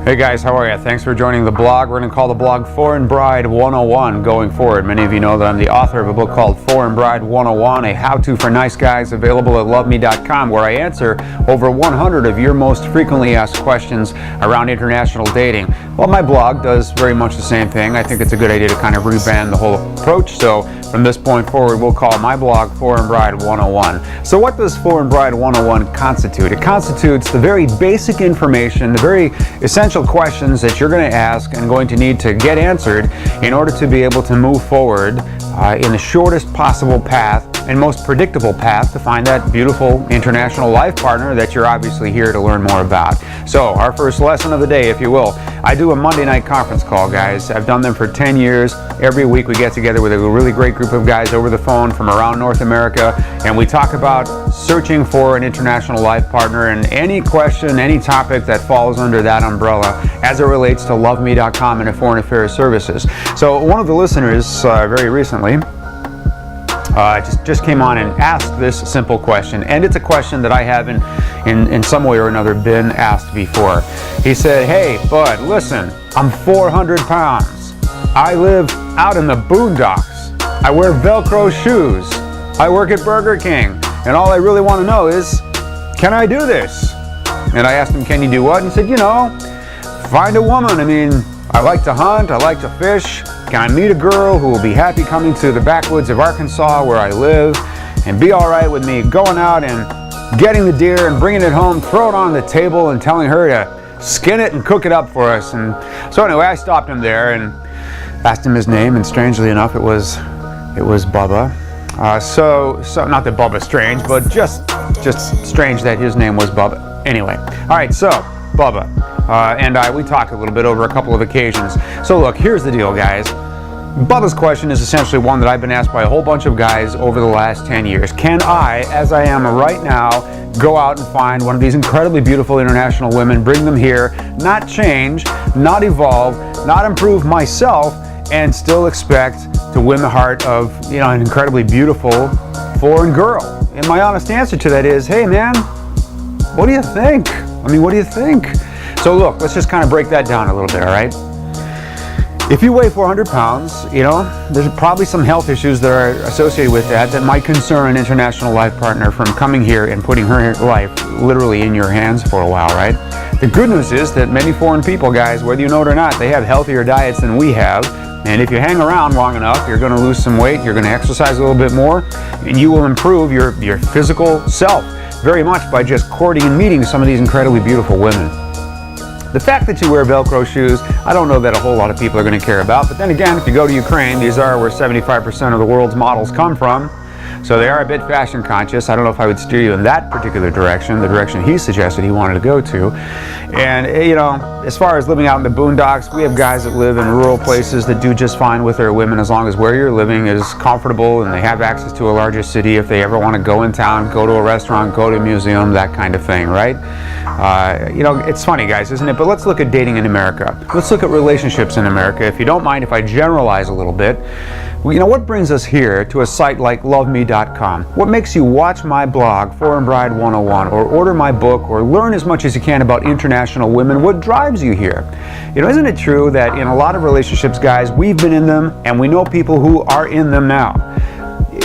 Hey guys, how are you? Thanks for joining the blog. We're going to call the blog Foreign Bride 101 going forward. Many of you know that I'm the author of a book called Foreign Bride 101, a how-to for nice guys, available at loveme.com, where I answer over 100 of your most frequently asked questions around international dating. Well, my blog does very much the same thing. I think it's a good idea to kind of rebrand the whole approach. So from this point forward, we'll call my blog Foreign Bride 101. So what does Foreign Bride 101 constitute? It constitutes the very basic information, the very essential questions that you're going to ask and going to need to get answered in order to be able to move forward in the shortest possible path and most predictable path to find that beautiful international life partner that you're obviously here to learn more about. So our first lesson of the day, if you will. I do a Monday night conference call, guys. I've done them for 10 years. Every week we get together with a really great group of guys over the phone from around North America, and we talk about searching for an international life partner and any question, any topic that falls under that umbrella as it relates to loveme.com and Foreign Affairs Services. So one of the listeners very recently just came on and asked this simple question, and it's a question that I have in some way or another been asked before. He said, "Hey Bud, listen, I'm 400 pounds. I live out in the boondocks. I wear Velcro shoes. I work at Burger King, and all I really want to know is, can I do this?" And I asked him, "Can you do what?" And he said, "You know, find a woman. I mean, I like to hunt, I like to fish. Can I meet a girl who will be happy coming to the backwoods of Arkansas where I live and be all right with me going out and getting the deer and bringing it home, throw it on the table and telling her to skin it and cook it up for us?" And so anyway, I stopped him there and asked him his name, and strangely enough, it was Bubba. So not that Bubba's strange, but just strange that his name was Bubba. Anyway, all right, so Bubba and we talked a little bit over a couple of occasions. So look, here's the deal, guys. Bubba's question is essentially one that I've been asked by a whole bunch of guys over the last 10 years. Can I, as I am right now, go out and find one of these incredibly beautiful international women, bring them here, not change, not evolve, not improve myself, and still expect to win the heart of, you know, an incredibly beautiful foreign girl? And my honest answer to that is, hey man, what do you think? I mean, what do you think? So look, let's just kind of break that down a little bit, all right? If you weigh 400 pounds, you know, there's probably some health issues that are associated with that might concern an international life partner from coming here and putting her life literally in your hands for a while, right? The good news is that many foreign people, guys, whether you know it or not, they have healthier diets than we have. And if you hang around long enough, you're going to lose some weight, you're going to exercise a little bit more, and you will improve your physical self very much by just courting and meeting some of these incredibly beautiful women. The fact that you wear Velcro shoes, I don't know that a whole lot of people are going to care about. But then again, if you go to Ukraine, these are where 75% of the world's models come from. So they are a bit fashion conscious. I don't know if I would steer you in that particular direction, the direction he suggested he wanted to go to. And, you know, as far as living out in the boondocks, we have guys that live in rural places that do just fine with their women as long as where you're living is comfortable and they have access to a larger city if they ever want to go in town, go to a restaurant, go to a museum, that kind of thing, right? You know, it's funny, guys, isn't it? But let's look at dating in America. Let's look at relationships in America. If you don't mind if I generalize a little bit, you know, what brings us here to a site like loveme.com? What makes you watch my blog, Foreign Bride 101, or order my book, or learn as much as you can about international women? What drives you here? You know, isn't it true that in a lot of relationships, guys, we've been in them and we know people who are in them now?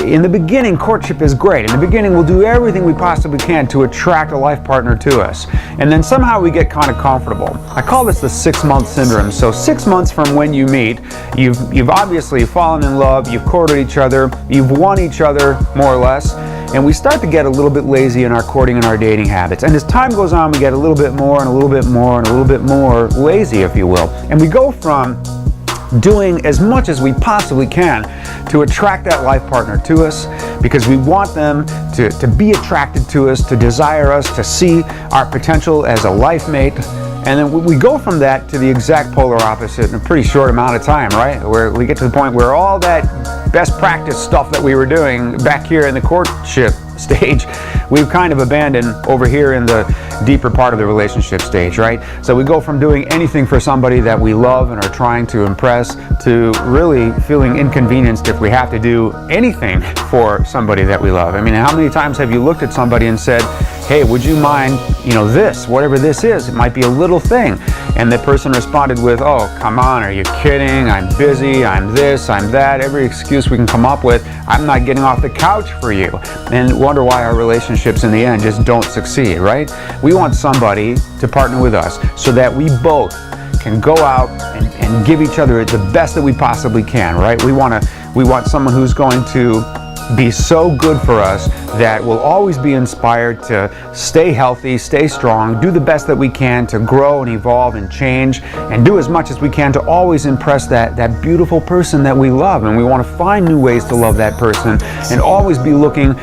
In the beginning, courtship is great. In the beginning, we'll do everything we possibly can to attract a life partner to us. And then somehow we get kind of comfortable. I call this the 6-month syndrome. So 6 months from when you meet, you've obviously fallen in love, you've courted each other, you've won each other, more or less, and we start to get a little bit lazy in our courting and our dating habits. And as time goes on, we get a little bit more and a little bit more and a little bit more lazy, if you will. And we go from doing as much as we possibly can to attract that life partner to us because we want them to be attracted to us, to desire us, to see our potential as a life mate. And then we go from that to the exact polar opposite in a pretty short amount of time, right? Where we get to the point where all that best practice stuff that we were doing back here in the courtship stage, we've kind of abandoned over here in the deeper part of the relationship stage, right? So we go from doing anything for somebody that we love and are trying to impress to really feeling inconvenienced if we have to do anything for somebody that we love. I mean, how many times have you looked at somebody and said, hey, would you mind, this, whatever this is? It might be a little thing. And the person responded with, oh, come on, are you kidding? I'm busy, I'm this, I'm that, every excuse we can come up with. I'm not getting off the couch for you. And wonder why our relationships in the end just don't succeed, right? We want somebody to partner with us so that we both can go out and give each other the best that we possibly can, right? We want someone who's going to be so good for us that we'll always be inspired to stay healthy, stay strong, do the best that we can to grow and evolve and change, and do as much as we can to always impress that beautiful person that we love. And we want to find new ways to love that person and always be looking,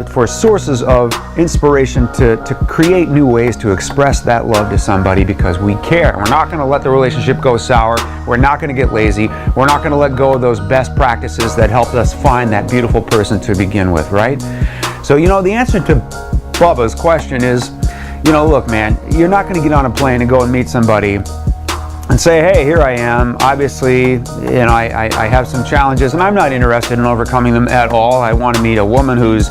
for sources of inspiration to create new ways to express that love to somebody because we care. We're not going to let the relationship go sour. We're not going to get lazy. We're not going to let go of those best practices that helped us find that beautiful person to begin with, right? So, the answer to Bubba's question is, look, man, you're not going to get on a plane and go and meet somebody and say, hey, here I am. Obviously, I have some challenges and I'm not interested in overcoming them at all. I want to meet a woman who's,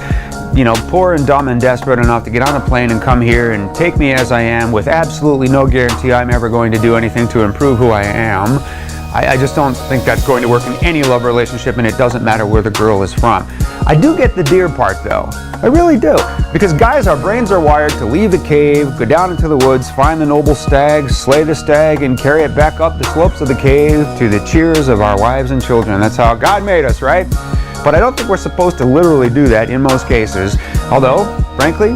poor and dumb and desperate enough to get on a plane and come here and take me as I am with absolutely no guarantee I'm ever going to do anything to improve who I am. I just don't think that's going to work in any love relationship, and it doesn't matter where the girl is from. I do get the deer part though. I really do. Because guys, our brains are wired to leave the cave, go down into the woods, find the noble stag, slay the stag, and carry it back up the slopes of the cave to the cheers of our wives and children. That's how God made us, right? But I don't think we're supposed to literally do that in most cases. Although, frankly,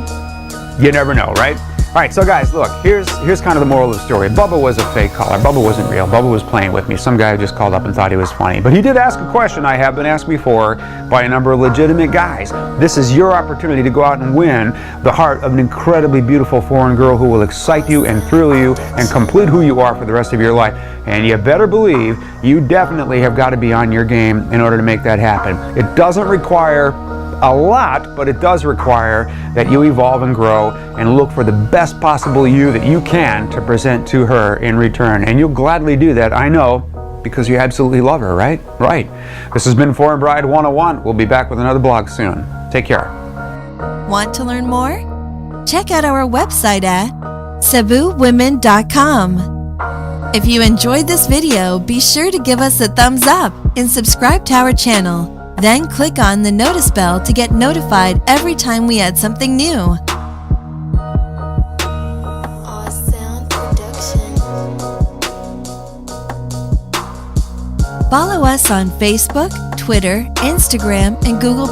you never know, right? All right, so guys, look, here's kind of the moral of the story. Bubba was a fake caller. Bubba wasn't real. Bubba was playing with me. Some guy just called up and thought he was funny. But he did ask a question I have been asked before by a number of legitimate guys. This is your opportunity to go out and win the heart of an incredibly beautiful foreign girl who will excite you and thrill you and complete who you are for the rest of your life. And you better believe you definitely have got to be on your game in order to make that happen. It doesn't require a lot, but it does require that you evolve and grow and look for the best possible you that you can to present to her in return. And you'll gladly do that, I know, because you absolutely love her, right? Right. This has been Foreign Bride 101. We'll be back with another blog soon. Take care. Want to learn more? Check out our website at cebuwomen.com. If you enjoyed this video, be sure to give us a thumbs up and subscribe to our channel. Then click on the notice bell to get notified every time we add something new. Follow us on Facebook, Twitter, Instagram, and Google+.